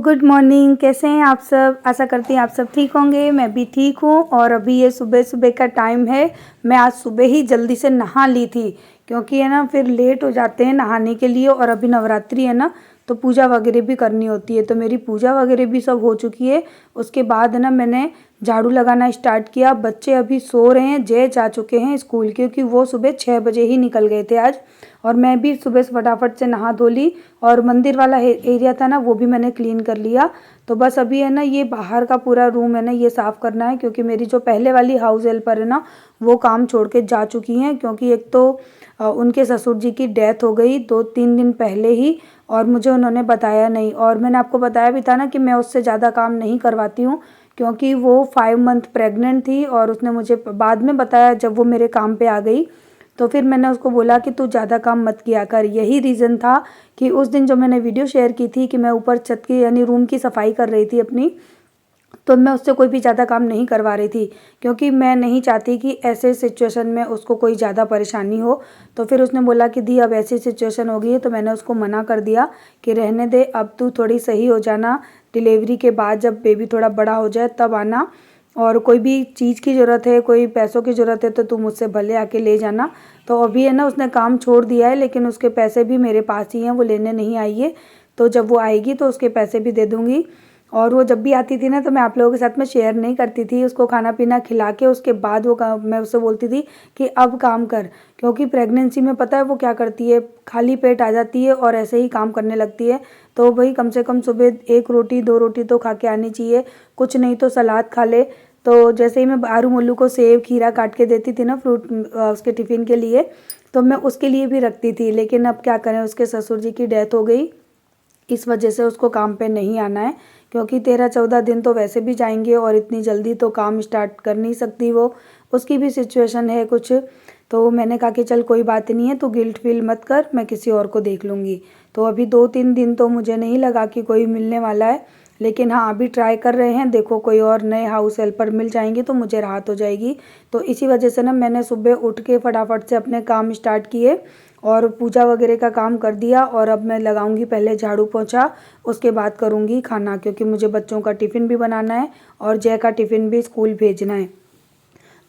Good morning. कैसे हैं आप सब? आशा करती हैं आप सब ठीक होंगे। मैं भी ठीक हूँ। और अभी ये सुबह सुबह का टाइम है। मैं आज सुबह ही जल्दी से नहा ली थी, क्योंकि है ना फिर लेट हो जाते हैं नहाने के लिए। और अभी नवरात्रि है ना, तो पूजा वगैरह भी करनी होती है। तो मेरी पूजा वगैरह भी सब हो चुकी है। उसके बाद है ना मैंने झाड़ू लगाना स्टार्ट किया। बच्चे अभी सो रहे हैं, जय जा चुके हैं स्कूल, क्योंकि वो सुबह 6 बजे ही निकल गए थे आज। और मैं भी सुबह से फटाफट से नहा धो ली। और मंदिर वाला एरिया था ना, वो भी मैंने क्लीन कर लिया। तो बस अभी है ना ये बाहर का पूरा रूम है ना, ये साफ़ करना है, क्योंकि मेरी जो पहले वाली हाउस हेल्पर है ना, वो काम छोड़ के जा चुकी हैं। क्योंकि एक तो उनके ससुर जी की डेथ हो गई 2-3 दिन पहले ही, और मुझे उन्होंने बताया नहीं। और मैंने आपको बताया भी था ना कि मैं उससे ज़्यादा काम नहीं करवाती हूँ, क्योंकि वो 5 मंथ प्रेग्नेंट थी। और उसने मुझे बाद में बताया जब वो मेरे काम पे आ गई। तो फिर मैंने उसको बोला कि तू ज़्यादा काम मत किया कर। यही रीज़न था कि उस दिन जो मैंने वीडियो शेयर की थी कि मैं ऊपर छत की यानी रूम की सफाई कर रही थी अपनी, तो मैं उससे कोई भी ज़्यादा काम नहीं करवा रही थी, क्योंकि मैं नहीं चाहती कि ऐसे सिचुएशन में उसको कोई ज़्यादा परेशानी हो। तो फिर उसने बोला कि दी अब ऐसी सिचुएशन हो गई है, तो मैंने उसको मना कर दिया कि रहने दे, अब तू थोड़ी सही हो जाना, डिलीवरी के बाद जब बेबी थोड़ा बड़ा हो जाए तब आना। और कोई भी चीज़ की ज़रूरत है, कोई पैसों की ज़रूरत है, तो तुम मुझसे भले आके ले जाना। तो अभी है ना उसने काम छोड़ दिया है, लेकिन उसके पैसे भी मेरे पास ही हैं, वो लेने नहीं आई है। तो जब वो आएगी तो उसके पैसे भी दे दूँगी। और वो जब भी आती थी ना, तो मैं आप लोगों के साथ में शेयर नहीं करती थी। उसको खाना पीना खिला के उसके बाद वो मैं उससे बोलती थी कि अब काम कर, क्योंकि प्रेगनेंसी में पता है वो क्या करती है, खाली पेट आ जाती है और ऐसे ही काम करने लगती है। तो भाई कम से कम सुबह 1 रोटी 2 रोटी तो खा के आनी चाहिए, कुछ नहीं तो सलाद खा ले। तो जैसे ही मैं आरू मोल्लू को सेब खीरा काट के देती थी ना फ्रूट उसके टिफ़िन के लिए, तो मैं उसके लिए भी रखती थी। लेकिन अब क्या करें, उसके ससुर जी की डेथ हो गई, इस वजह से उसको काम पे नहीं आना है। क्योंकि 13-14 दिन तो वैसे भी जाएंगे, और इतनी जल्दी तो काम स्टार्ट कर नहीं सकती वो, उसकी भी सिचुएशन है कुछ। तो मैंने कहा कि चल कोई बात नहीं है, तो गिल्ट फील मत कर, मैं किसी और को देख लूँगी। तो अभी 2-3 दिन तो मुझे नहीं लगा कि कोई मिलने वाला है, लेकिन हाँ अभी ट्राई कर रहे हैं। देखो कोई और नए हाउस हेल्पर मिल जाएंगे तो मुझे राहत हो जाएगी। तो इसी वजह से ना मैंने सुबह उठ के फटाफट से अपने काम स्टार्ट किए और पूजा वगैरह का काम कर दिया। और अब मैं लगाऊंगी पहले झाड़ू पोछा, उसके बाद करूंगी खाना, क्योंकि मुझे बच्चों का टिफ़िन भी बनाना है और जय का टिफ़िन भी स्कूल भेजना है।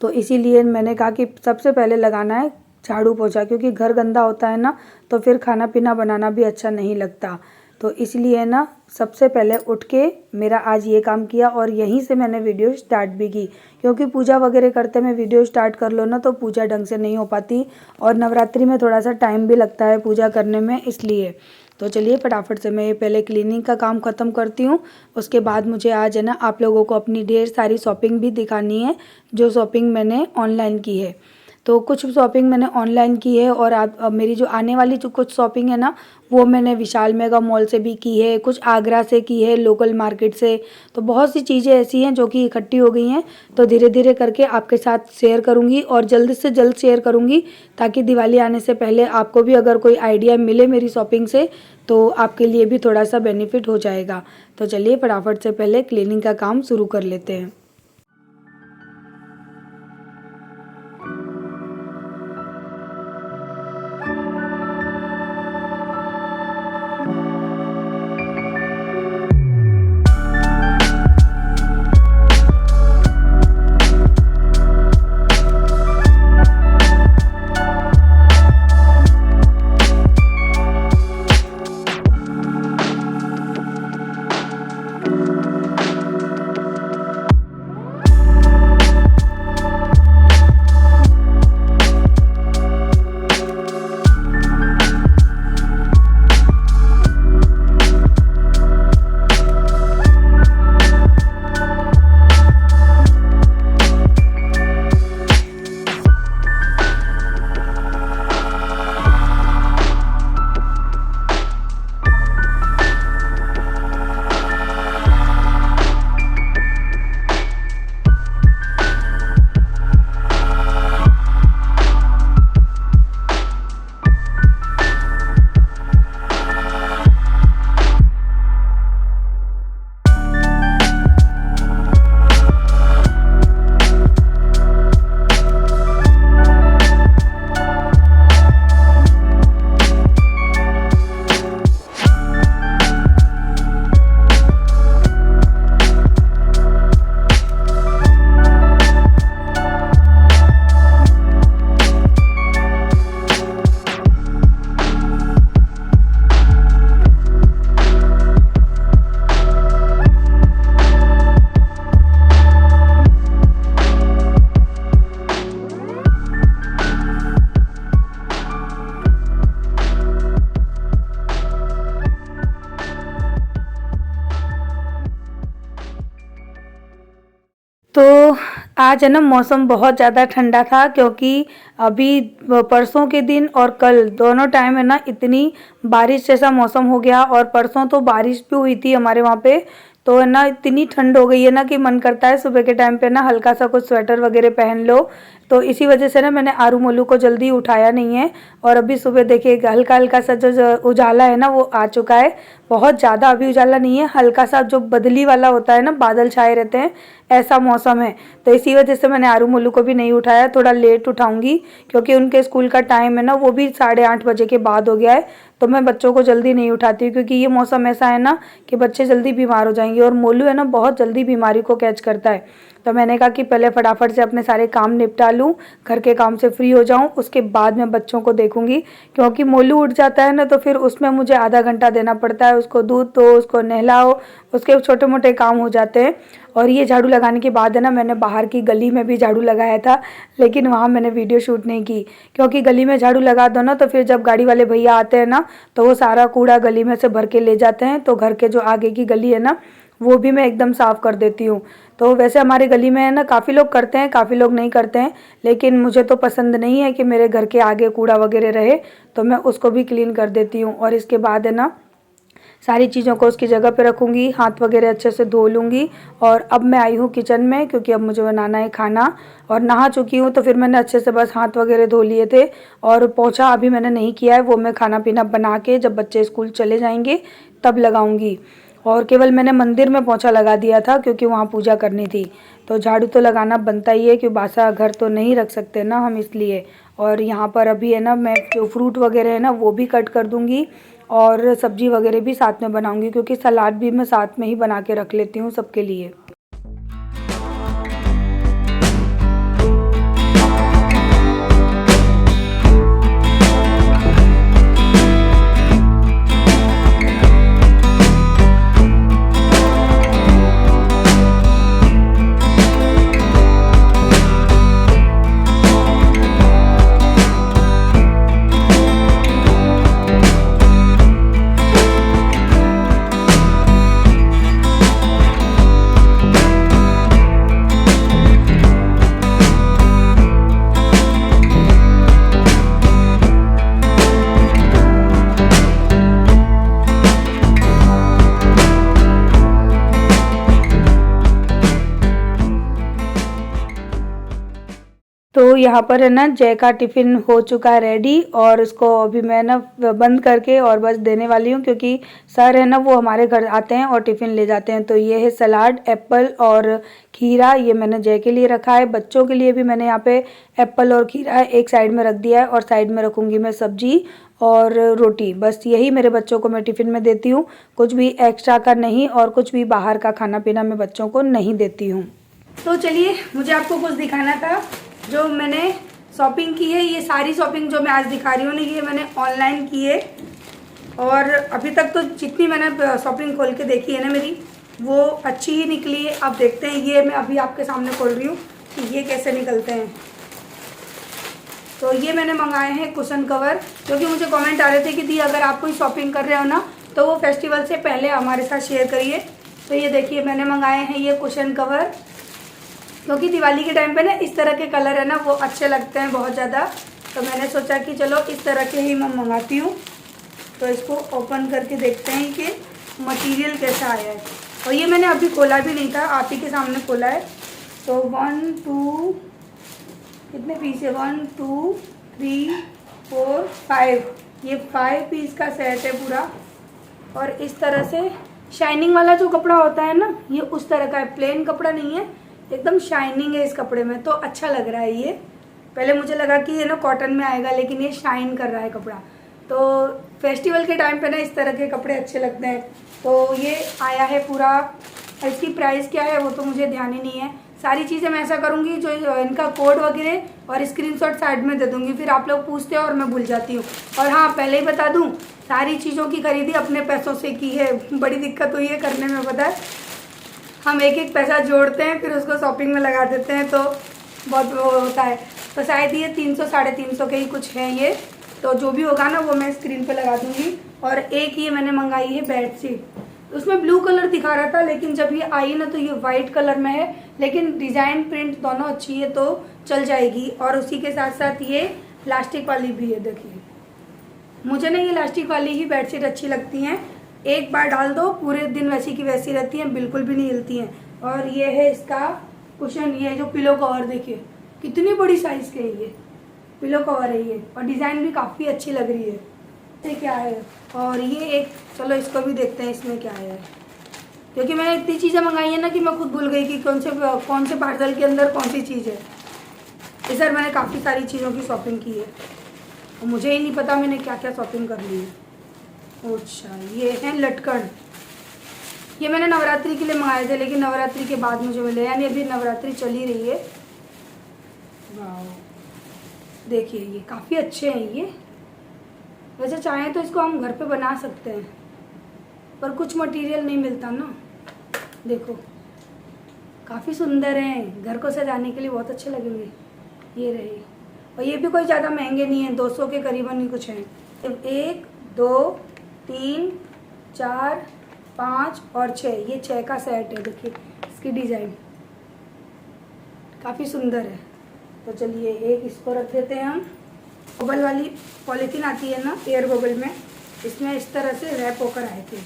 तो इसीलिए मैंने कहा कि सबसे पहले लगाना है झाड़ू पोछा, क्योंकि घर गंदा होता है ना, तो फिर खाना पीना बनाना भी अच्छा नहीं लगता। तो इसलिए ना सबसे पहले उठ के मेरा आज ये काम किया, और यहीं से मैंने वीडियो स्टार्ट भी की, क्योंकि पूजा वगैरह करते में वीडियो स्टार्ट कर लो ना तो पूजा ढंग से नहीं हो पाती। और नवरात्रि में थोड़ा सा टाइम भी लगता है पूजा करने में, इसलिए। तो चलिए फटाफट से मैं ये पहले क्लीनिंग का काम ख़त्म करती हूँ। उसके बाद मुझे आज है ना आप लोगों को अपनी ढेर सारी शॉपिंग भी दिखानी है, जो शॉपिंग मैंने ऑनलाइन की है। तो कुछ शॉपिंग मैंने ऑनलाइन की है, और अब मेरी जो आने वाली जो कुछ शॉपिंग है ना, वो मैंने विशाल मेगा मॉल से भी की है, कुछ आगरा से की है, लोकल मार्केट से। तो बहुत सी चीज़ें ऐसी हैं जो कि इकट्ठी हो गई हैं। तो धीरे धीरे करके आपके साथ शेयर करूँगी, और जल्द से जल्द शेयर करूँगी, ताकि दिवाली आने से पहले आपको भी अगर कोई आइडिया मिले मेरी शॉपिंग से, तो आपके लिए भी थोड़ा सा बेनिफिट हो जाएगा। तो चलिए फटाफट से पहले क्लीनिंग का काम शुरू कर लेते हैं। आज है ना मौसम बहुत ज़्यादा ठंडा था, क्योंकि अभी परसों के दिन और कल दोनों टाइम है ना इतनी बारिश जैसा मौसम हो गया, और परसों तो बारिश भी हुई थी हमारे वहाँ पे। तो है ना इतनी ठंड हो गई है ना कि मन करता है सुबह के टाइम पे ना हल्का सा कुछ स्वेटर वगैरह पहन लो। तो इसी वजह से ना मैंने आरू मोलू को जल्दी उठाया नहीं है। और अभी सुबह देखिए हल्का हल्का सा जो उजाला है ना वो आ चुका है। बहुत ज़्यादा अभी उजाला नहीं है, हल्का सा जो बदली वाला होता है ना, बादल छाए रहते हैं, ऐसा मौसम है। तो इसी वजह से मैंने आरू मोलू को भी नहीं उठाया, थोड़ा लेट उठाऊंगी, क्योंकि उनके स्कूल का टाइम है ना वो भी 8:30 बजे के बाद हो गया है। तो मैं बच्चों को जल्दी नहीं उठाती हूँ, क्योंकि ये मौसम ऐसा है ना कि बच्चे जल्दी बीमार हो जाएंगे, और मोलू है ना बहुत जल्दी बीमारी को कैच करता है। तो मैंने कहा कि पहले फटाफट से अपने सारे काम निपटा लूँ, घर के काम से फ्री हो जाऊँ, उसके बाद मैं बच्चों को देखूंगी। क्योंकि मोलू उठ जाता है ना तो फिर उसमें मुझे आधा घंटा देना पड़ता है, उसको दूध दो, उसको नहलाओ, उसके छोटे मोटे काम हो जाते हैं। और ये झाड़ू लगाने के बाद है ना मैंने बाहर की गली में भी झाड़ू लगाया था, लेकिन वहाँ मैंने वीडियो शूट नहीं की, क्योंकि गली में झाड़ू लगा दो ना तो फिर जब गाड़ी वाले भैया आते हैं ना तो वो सारा कूड़ा गली में से भर के ले जाते हैं। तो घर के जो आगे की गली है ना वो भी मैं एकदम साफ़ कर देती हूँ। तो वैसे हमारे गली में है ना काफ़ी लोग करते हैं, काफ़ी लोग नहीं करते हैं, लेकिन मुझे तो पसंद नहीं है कि मेरे घर के आगे कूड़ा वगैरह रहे, तो मैं उसको भी क्लीन कर देती हूँ। और इसके बाद है ना सारी चीज़ों को उसकी जगह पे रखूँगी, हाथ वगैरह अच्छे से धो लूँगी। और अब मैं आई हूँ किचन में, क्योंकि अब मुझे बनाना है खाना। और नहा चुकी हूँ तो फिर मैंने अच्छे से बस हाथ वगैरह धो लिए थे, और पोंछा अभी मैंने नहीं किया है, वो मैं खाना पीना बना के जब बच्चे स्कूल चले जाएंगे तब लगाऊंगी। और केवल मैंने मंदिर में पोंछा लगा दिया था, क्योंकि वहाँ पूजा करनी थी। तो झाड़ू तो लगाना बनता ही है, क्योंकि बासा घर तो नहीं रख सकते ना हम, इसलिए। और यहाँ पर अभी है ना मैं जो फ्रूट वगैरह है ना वो भी कट कर दूँगी, और सब्जी वगैरह भी साथ में बनाऊंगी, क्योंकि सलाद भी मैं साथ में ही बना के रख लेती हूँ सबके लिए। तो यहाँ पर है ना जय का टिफ़िन हो चुका है रेडी, और इसको अभी मैं ना बंद करके और बस देने वाली हूँ, क्योंकि सर है ना वो हमारे घर आते हैं और टिफ़िन ले जाते हैं। तो ये है सलाद, एप्पल और खीरा, ये मैंने जय के लिए रखा है। बच्चों के लिए भी मैंने यहाँ पे एप्पल और खीरा एक साइड में रख दिया है, और साइड में रखूँगी मैं सब्जी और रोटी। बस यही मेरे बच्चों को मैं टिफ़िन में देती हूँ, कुछ भी एक्स्ट्रा का नहीं, और कुछ भी बाहर का खाना पीना मैं बच्चों को नहीं देती हूँ। तो चलिए मुझे आपको कुछ दिखाना था जो मैंने शॉपिंग की है। ये सारी शॉपिंग जो मैं आज दिखा रही हूँ ना ये मैंने ऑनलाइन की है, और अभी तक तो जितनी मैंने शॉपिंग खोल के देखी है ना मेरी वो अच्छी ही निकली है। अब देखते हैं, ये मैं अभी आपके सामने खोल रही हूँ कि ये कैसे निकलते हैं। तो ये मैंने मंगाए हैं कुशन कवर, क्योंकि मुझे कमेंट आ रहे थे कि दी अगर आप कोई शॉपिंग कर रहे हो ना तो वो फेस्टिवल से पहले हमारे साथ शेयर करिए। तो ये देखिए मैंने मंगाए हैं ये कुशन कवर, क्योंकि दिवाली के टाइम पे ना इस तरह के कलर है ना वो अच्छे लगते हैं बहुत ज़्यादा। तो मैंने सोचा कि चलो इस तरह के ही मैं मंगाती हूँ। तो इसको ओपन करके देखते हैं कि मटेरियल कैसा आया है। और ये मैंने अभी खोला भी नहीं था, आप ही के सामने खोला है। तो 1 2 कितने पीस है, 1 2 3 4 5, ये 5 पीस का सेट है पूरा। और इस तरह से शाइनिंग वाला जो कपड़ा होता है ना ये उस तरह का है, प्लेन कपड़ा नहीं है, एकदम शाइनिंग है इस कपड़े में, तो अच्छा लग रहा है ये। पहले मुझे लगा कि ये ना कॉटन में आएगा, लेकिन ये शाइन कर रहा है कपड़ा। तो फेस्टिवल के टाइम पे ना इस तरह के कपड़े अच्छे लगते हैं। तो ये आया है पूरा। इसकी प्राइस क्या है वो तो मुझे ध्यान ही नहीं है। सारी चीज़ें मैं ऐसा करूँगी जो इनका कोड वगैरह और स्क्रीनशॉट साइड में दे दूँगी, फिर आप लोग पूछते हो और मैं भूल जाती हूँ। और हाँ पहले ही बता दूँ, सारी चीज़ों की खरीदी अपने पैसों से की है। बड़ी दिक्कत हुई है करने में, पता है हम एक एक पैसा जोड़ते हैं फिर उसको शॉपिंग में लगा देते हैं, तो बहुत वो होता है। तो शायद ये 300 350 के ही कुछ है ये, तो जो भी होगा ना वो मैं स्क्रीन पे लगा दूँगी। और एक ये मैंने मंगाई है बेडशीट, उसमें ब्लू कलर दिखा रहा था, लेकिन जब ये आई ना तो ये वाइट कलर में है, लेकिन डिजाइन प्रिंट दोनों अच्छी है तो चल जाएगी। और उसी के साथ साथ ये प्लास्टिक वाली भी है। देखिए मुझे ना ये इलास्टिक वाली ही बेडशीट अच्छी लगती हैं, एक बार डाल दो पूरे दिन वैसी की वैसी रहती हैं, बिल्कुल भी नहीं हिलती हैं। और ये है इसका कुशन, ये जो पिलो कवर देखिए कितनी बड़ी साइज के ये पिलो कवर है ये, और डिज़ाइन भी काफ़ी अच्छी लग रही है। ये क्या है, और ये एक, चलो इसको भी देखते हैं इसमें क्या है, क्योंकि मैंने इतनी चीज़ें मंगाई हैं ना कि मैं खुद भूल गई कि कौन से पार्सल के अंदर कौन सी चीज़ है। इस बार मैंने काफ़ी सारी चीज़ों की शॉपिंग की है और मुझे ही नहीं पता मैंने क्या क्या शॉपिंग कर ली है। अच्छा ये है लटकन, ये मैंने नवरात्रि के लिए मंगाए थे, लेकिन नवरात्रि के बाद मुझे मिले, यानी अभी नवरात्रि चल ही रही है। वाह देखिए ये काफ़ी अच्छे हैं ये, वैसे चाहें तो इसको हम घर पे बना सकते हैं, पर कुछ मटेरियल नहीं मिलता ना। देखो काफ़ी सुंदर हैं, घर को सजाने के लिए बहुत अच्छे लगेंगे। ये रहे, और ये भी कोई ज़्यादा महंगे नहीं है, 200 के करीबन ही कुछ हैं। 1 2 3 4 5 और 6, ये 6 का सेट है। देखिए इसकी डिज़ाइन काफ़ी सुंदर है। तो चलिए एक इसको रख देते हैं हम। बबल वाली पॉलीथीन आती है ना एयर बबल में, इसमें इस तरह से रैप होकर आए थे,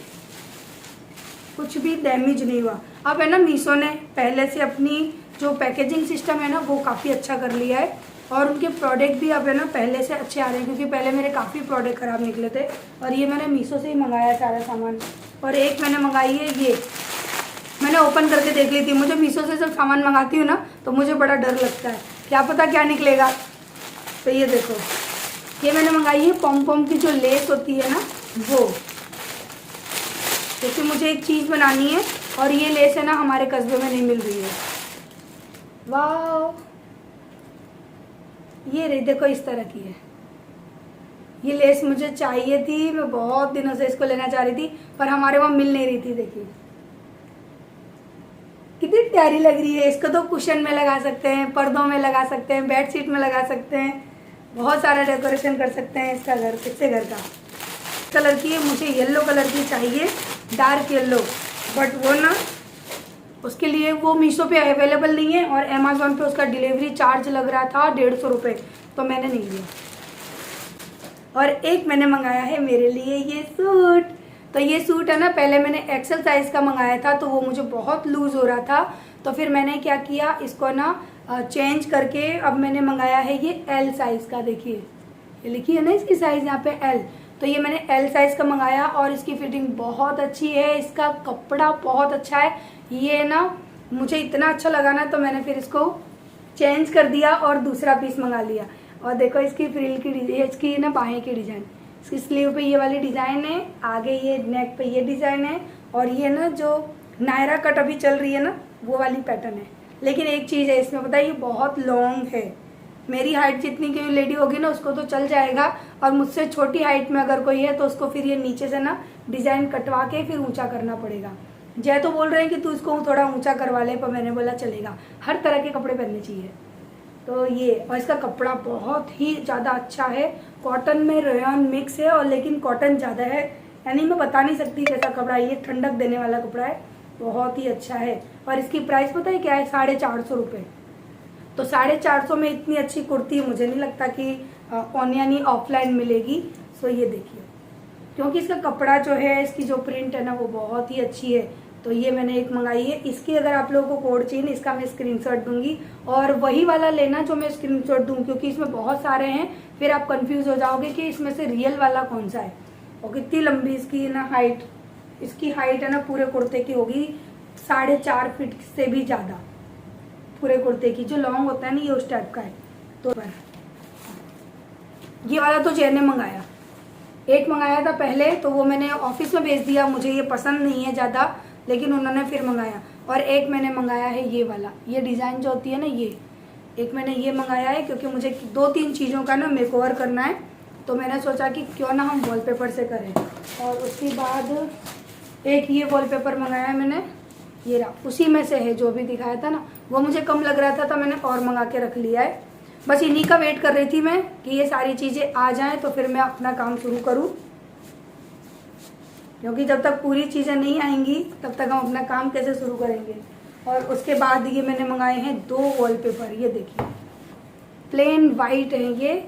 कुछ भी डैमेज नहीं हुआ। अब है ना मीशो ने पहले से अपनी जो पैकेजिंग सिस्टम है ना वो काफ़ी अच्छा कर लिया है, और उनके प्रोडक्ट भी अब है ना पहले से अच्छे आ रहे हैं, क्योंकि पहले मेरे काफ़ी प्रोडक्ट ख़राब निकले थे। और ये मैंने मीशो से ही मंगाया सारा सामान। और एक मैंने मंगाई है ये, मैंने ओपन करके देख ली थी। मुझे मीशो से जब सामान मंगाती हूँ ना तो मुझे बड़ा डर लगता है, क्या पता क्या निकलेगा। तो ये देखो, ये मैंने मंगाई है पॉम पॉम की जो लेस होती है ना वो, क्योंकि मुझे एक चीज़ बनानी है और ये लेस है ना हमारे कस्बे में नहीं मिल रही है। वाह ये रही, देखो इस तरह की है ये लेस, मुझे चाहिए थी, मैं बहुत दिनों से इसको लेना चाह रही थी पर हमारे वहाँ मिल नहीं रही थी। देखिए कितनी प्यारी लग रही है, इसको तो कुशन में लगा सकते हैं, पर्दों में लगा सकते हैं, बेडशीट में लगा सकते हैं, बहुत सारा डेकोरेशन कर सकते हैं इसका घर, किससे घर का। कलर की है, मुझे येलो कलर की चाहिए, डार्क येलो, बट वो ना उसके लिए वो मीशो पे अवेलेबल नहीं है, और अमेज़ॉन पे उसका डिलीवरी चार्ज लग रहा था 150 रुपये, तो मैंने नहीं लिया। और एक मैंने मंगाया है मेरे लिए ये सूट। तो ये सूट है ना पहले मैंने एक्सेल साइज़ का मंगाया था तो वो मुझे बहुत लूज़ हो रहा था, तो फिर मैंने क्या किया इसको ना चेंज करके अब मैंने मंगाया है ये एल साइज़ का। देखिए ये लिखी है ना इसकी साइज़ यहाँ पे एल, तो ये मैंने एल साइज़ का मंगाया और इसकी फिटिंग बहुत अच्छी है, इसका कपड़ा बहुत अच्छा है। ये ना मुझे इतना अच्छा लगा ना तो मैंने फिर इसको चेंज कर दिया और दूसरा पीस मंगा लिया। और देखो इसकी फ्रिल की इसकी ना बाहें की डिज़ाइन, इसकी स्लीव पे ये वाली डिज़ाइन है, आगे ये नेक पे ये डिज़ाइन है, और ये ना जो नायरा कट अभी चल रही है ना वो वाली पैटर्न है। लेकिन एक चीज़ है इसमें पता है, ये बहुत लॉन्ग है, मेरी हाइट जितनी की लेडी होगी ना उसको तो चल जाएगा, और मुझसे छोटी हाइट में अगर कोई है तो उसको फिर ये नीचे से ना डिज़ाइन कटवा के फिर ऊंचा करना पड़ेगा। जय तो बोल रहे हैं कि तू इसको थोड़ा ऊंचा करवा ले, पर मैंने बोला चलेगा, हर तरह के कपड़े पहनने चाहिए। तो ये, और इसका कपड़ा बहुत ही ज़्यादा अच्छा है, कॉटन में रेयॉन मिक्स है, और लेकिन कॉटन ज़्यादा है, यानी मैं बता नहीं सकती कैसा कपड़ा है, ये ठंडक देने वाला कपड़ा है, बहुत ही अच्छा है। और इसकी प्राइस पता है क्या है, 450 रुपये। तो 450 में इतनी अच्छी कुर्ती मुझे नहीं लगता कि ऑनलाइन ही ऑफलाइन मिलेगी। सो ये देखिए, क्योंकि इसका कपड़ा जो है, इसकी जो प्रिंट है ना वो बहुत ही अच्छी है। तो ये मैंने एक मंगाई है, इसकी अगर आप लोगों को कोड चाहिए इसका मैं स्क्रीनशॉट दूंगी, और वही वाला लेना जो मैं स्क्रीनशॉट दूँ, क्योंकि इसमें बहुत सारे हैं, फिर आप कंफ्यूज हो जाओगे कि इसमें से रियल वाला कौन सा है। और कितनी लंबी इसकी ना हाइट, इसकी हाइट है ना पूरे कुर्ते की होगी 4.5 फीट से भी ज़्यादा, पूरे कुर्ते की जो लॉन्ग होता है ना ये उस टाइप का है। तो ये वाला तो जय ने मंगाया, एक मंगाया था पहले तो वो मैंने ऑफिस में भेज दिया, मुझे ये पसंद नहीं है ज़्यादा, लेकिन उन्होंने फिर मंगाया। और एक मैंने मंगाया है ये वाला, ये डिज़ाइन जो होती है ना ये, एक मैंने ये मंगाया है क्योंकि मुझे 2-3 चीज़ों का ना मेकओवर करना है, तो मैंने सोचा कि क्यों ना हम वॉलपेपर से करें। और उसके बाद एक ये वॉलपेपर मंगाया है मैंने, ये रहा, उसी में से है जो भी दिखाया था ना, वो मुझे कम लग रहा था तो मैंने और मंगा के रख लिया है। बस इन्हीं का वेट कर रही थी मैं कि ये सारी चीज़ें आ जाएं तो फिर मैं अपना काम शुरू करूं। क्योंकि जब तक पूरी चीज़ें नहीं आएंगी तब तक हम अपना काम कैसे शुरू करेंगे। और उसके बाद ये मैंने मंगाए हैं 2 वॉलपेपर, ये देखिए प्लेन वाइट है ये,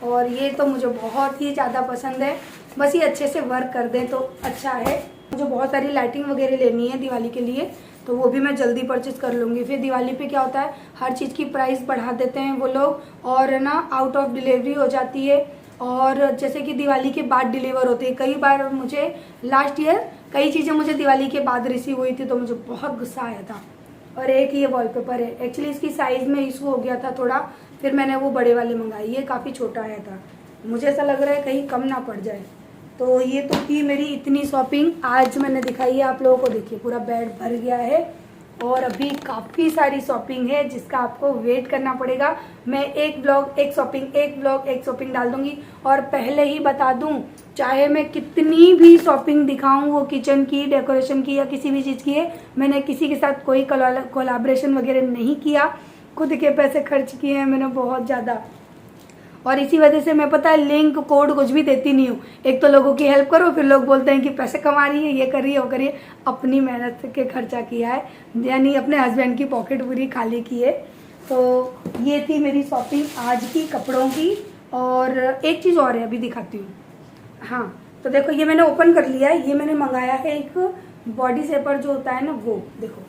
और ये तो मुझे बहुत ही ज़्यादा पसंद है। बस ये अच्छे से वर्क कर दें तो अच्छा है। मुझे बहुत सारी लाइटिंग वगैरह लेनी है दिवाली के लिए, तो वो भी मैं जल्दी परचेज़ कर लूँगी। फिर दिवाली पे क्या होता है, हर चीज़ की प्राइस बढ़ा देते हैं वो लोग, और ना आउट ऑफ डिलीवरी हो जाती है, और जैसे कि दिवाली के बाद डिलीवर होती है। कई बार मुझे लास्ट ईयर कई चीज़ें मुझे दिवाली के बाद रिसीव हुई थी, तो मुझे बहुत गुस्सा आया था। और एक ये वॉलपेपर है, एक्चुअली इसकी साइज़ में इशू हो गया था थोड़ा, फिर मैंने वो बड़े वाले मंगाई। ये काफ़ी छोटा आया था, मुझे ऐसा लग रहा है कहीं कम ना पड़ जाए। तो ये तो थी मेरी इतनी शॉपिंग आज मैंने दिखाई है आप लोगों को। देखिए पूरा बेड भर गया है, और अभी काफ़ी सारी शॉपिंग है जिसका आपको वेट करना पड़ेगा। मैं एक ब्लॉग एक शॉपिंग डाल दूंगी। और पहले ही बता दूं, चाहे मैं कितनी भी शॉपिंग दिखाऊं, वो किचन की, डेकोरेशन की या किसी भी चीज़ की है, मैंने किसी के साथ कोई कोलैबोरेशन वगैरह नहीं किया, खुद के पैसे खर्च किए हैं मैंने बहुत ज़्यादा। और इसी वजह से मैं, पता है, लिंक कोड कुछ भी देती नहीं हूँ। एक तो लोगों की हेल्प करो, फिर लोग बोलते हैं कि पैसे कमा रही है, ये कर रही है, वो करिए। अपनी मेहनत के खर्चा किया है, यानी अपने हस्बैंड की पॉकेट पूरी खाली की है। तो ये थी मेरी शॉपिंग आज की कपड़ों की। और एक चीज़ और है, अभी दिखाती हूँ। हाँ, तो देखो ये मैंने ओपन कर लिया है। ये मैंने मंगाया है एक बॉडी शेपर जो होता है ना, वो देखो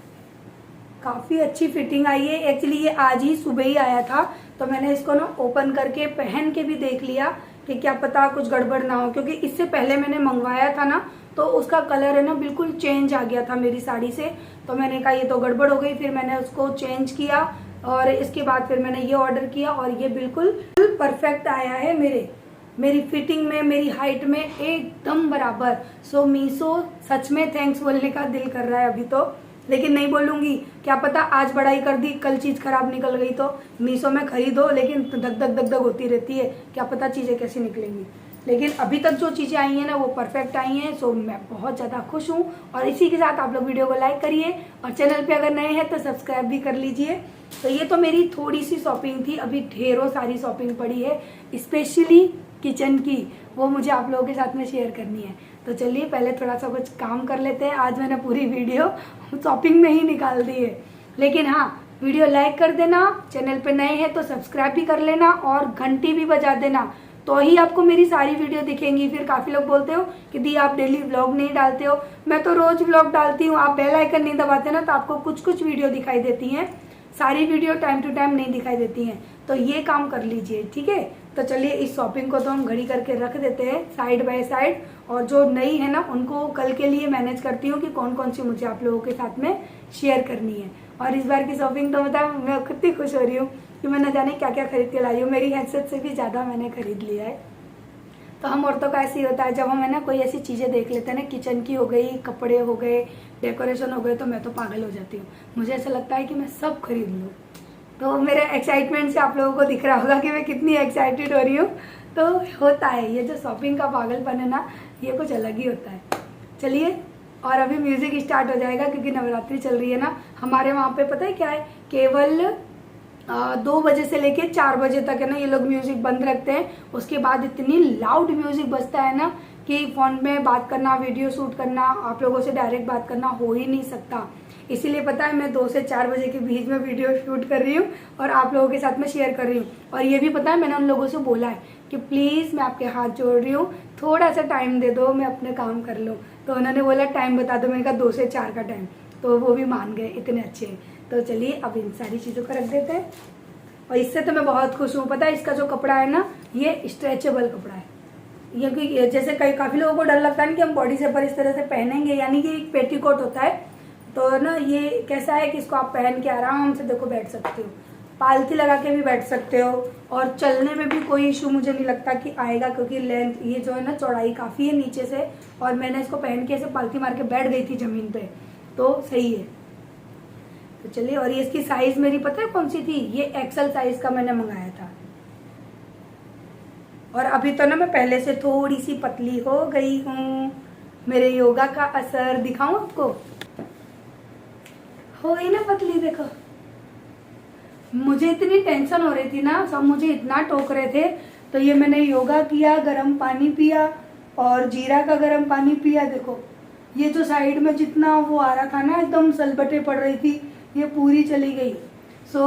काफ़ी अच्छी फिटिंग आई है। एक्चुअली ये आज ही सुबह ही आया था, तो मैंने इसको ना ओपन करके पहन के भी देख लिया कि क्या पता कुछ गड़बड़ ना हो, क्योंकि इससे पहले मैंने मंगवाया था ना, तो उसका कलर है ना बिल्कुल चेंज आ गया था मेरी साड़ी से। तो मैंने कहा ये तो गड़बड़ हो गई, फिर मैंने उसको चेंज किया, और इसके बाद फिर मैंने ये ऑर्डर किया, और ये बिल्कुल परफेक्ट आया है मेरी फिटिंग में, मेरी हाइट में एकदम बराबर। सो मीशो सच में थैंक्स बोलने का दिल कर रहा है अभी तो, लेकिन नहीं बोलूंगी। क्या पता आज बढ़ाई कर दी, कल चीज़ खराब निकल गई तो। मीशो में खरीदो, लेकिन धक धक होती रहती है, क्या पता चीज़ें कैसी निकलेंगी। लेकिन अभी तक जो चीज़ें आई हैं ना, वो परफेक्ट आई हैं। सो मैं बहुत ज़्यादा खुश हूँ। और इसी के साथ आप लोग वीडियो को लाइक करिए, और चैनल पे अगर नए हैं तो सब्सक्राइब भी कर लीजिए। तो ये तो मेरी थोड़ी सी शॉपिंग थी, अभी ढेरों सारी शॉपिंग पड़ी है, स्पेशली किचन की, वो मुझे आप लोगों के साथ में शेयर करनी है। तो चलिए पहले थोड़ा सा कुछ काम कर लेते हैं। आज मैंने पूरी वीडियो शॉपिंग में ही निकाल दी है। लेकिन हाँ, वीडियो लाइक कर देना, चैनल पे नए हैं तो सब्सक्राइब भी कर लेना, और घंटी भी बजा देना, तो ही आपको मेरी सारी वीडियो दिखेंगी। फिर काफ़ी लोग बोलते हो कि दी आप डेली व्लॉग नहीं डालते हो। मैं तो रोज व्लॉग डालती हूँ, आप बेल आइकन नहीं दबाते ना, तो आपको कुछ कुछ वीडियो दिखाई देती हैं, सारी वीडियो टाइम टू टाइम नहीं दिखाई देती हैं। तो ये काम कर लीजिए, ठीक है। तो चलिए इस शॉपिंग को तो हम घड़ी करके रख देते हैं साइड बाय साइड, और जो नई है ना उनको कल के लिए मैनेज करती हूँ कि कौन कौन सी मुझे आप लोगों के साथ में शेयर करनी है। और इस बार की शॉपिंग तो मतलब मैं कितनी खुश हो रही हूँ कि मैं न जाने क्या क्या खरीद के लाई हूँ। मेरी हैसियत से भी ज़्यादा मैंने खरीद लिया है। तो हम औरतों का ऐसे ही होता है, जब हम है ना कोई ऐसी चीज़ें देख लेते हैं ना, किचन की हो गई, कपड़े हो गए, डेकोरेशन हो गए, तो मैं तो पागल हो जाती हूँ। मुझे ऐसा लगता है कि मैं सब खरीद लूँ। तो मेरे एक्साइटमेंट से आप लोगों को दिख रहा होगा कि मैं कितनी एक्साइटेड हो रही हूँ। तो होता है, ये जो शॉपिंग का पागलपन है ना, ये कुछ अलग ही होता है। चलिए, और अभी म्यूज़िक स्टार्ट हो जाएगा, क्योंकि नवरात्रि चल रही है ना हमारे वहाँ पे। पता है क्या है, केवल 2 बजे से लेके 4 बजे तक है ना ये लोग म्यूज़िक बंद रखते हैं। उसके बाद इतनी लाउड म्यूज़िक बजता है ना कि फ़ोन में बात करना, वीडियो शूट करना, आप लोगों से डायरेक्ट बात करना हो ही नहीं सकता। इसीलिए पता है मैं 2 से 4 बजे के बीच में वीडियो शूट कर रही हूँ और आप लोगों के साथ में शेयर कर रही हूँ। और ये भी पता है, मैंने उन लोगों से बोला है कि प्लीज़ मैं आपके हाथ जोड़ रही हूँ, थोड़ा सा टाइम दे दो, मैं अपने काम कर लूँ। तो उन्होंने बोला टाइम बता दो, मैंने कहा 2 से 4 का टाइम, तो वो भी मान गए, इतने अच्छे हैं। तो चलिए अब इन सारी चीज़ों को रख देते हैं। और इससे तो मैं बहुत खुश हूँ। पता है इसका जो कपड़ा है ना, ये स्ट्रेचेबल कपड़ा है। क्योंकि जैसे काफ़ी लोगों को डर लगता है कि हम बॉडी शेपर इस तरह से पहनेंगे, यानी कि एक पेटीकोट होता है, तो ना ये कैसा है कि इसको आप पहन के आराम से देखो बैठ सकते हो, पालथी लगा के भी बैठ सकते हो, और चलने में भी कोई इशू मुझे नहीं लगता कि आएगा, क्योंकि लेंथ ये जो है ना चौड़ाई काफ़ी है नीचे से, और मैंने इसको पहन के ऐसे पालथी मार के बैठ गई थी ज़मीन पे, तो सही है। तो चलिए, और ये इसकी साइज़ मेरी पता है कौन सी थी, ये एक्सेल साइज़ का मैंने मंगाया था। और अभी तो ना मैं पहले से थोड़ी सी पतली हो गई हूँ, मेरे योगा का असर दिखाऊं आपको, हो गई ना पतली। देखो, मुझे इतनी टेंशन हो रही थी ना, सब मुझे इतना टोक रहे थे, तो ये मैंने योगा किया, गर्म पानी पिया, और जीरा का गर्म पानी पिया। देखो ये जो साइड में जितना वो आ रहा था ना, एकदम सलबटे पड़ रही थी, ये पूरी चली गई। सो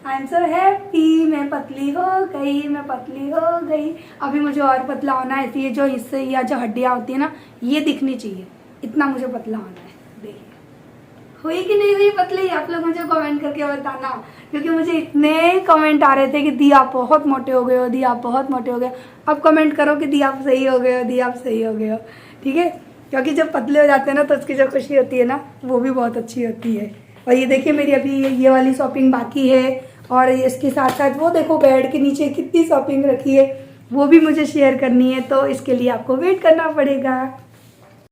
आंसर है पी, मैं पतली हो गई, मैं पतली हो गई। अभी मुझे और पतला होना है, ये जो हिस्से या जो हड्डियाँ होती है ना, ये दिखनी चाहिए, इतना मुझे पतला होना है। देखिए हुई कि नहीं हुई पतली, आप लोग मुझे कमेंट करके बताना, क्योंकि मुझे इतने कमेंट आ रहे थे कि दी आप बहुत मोटे हो गए हो, दी आप बहुत मोटे हो गए। अब कमेंट करो कि दी आप सही हो गए हो, दी आप सही हो गए हो, ठीक है। क्योंकि जब पतले हो जाते हैं ना तो उसकी जो खुशी होती है ना, वो भी बहुत अच्छी होती है। और ये देखिए मेरी अभी ये वाली शॉपिंग बाकी है, और इसके साथ साथ वो देखो बेड के नीचे कितनी शॉपिंग रखी है, वो भी मुझे शेयर करनी है, तो इसके लिए आपको वेट करना पड़ेगा।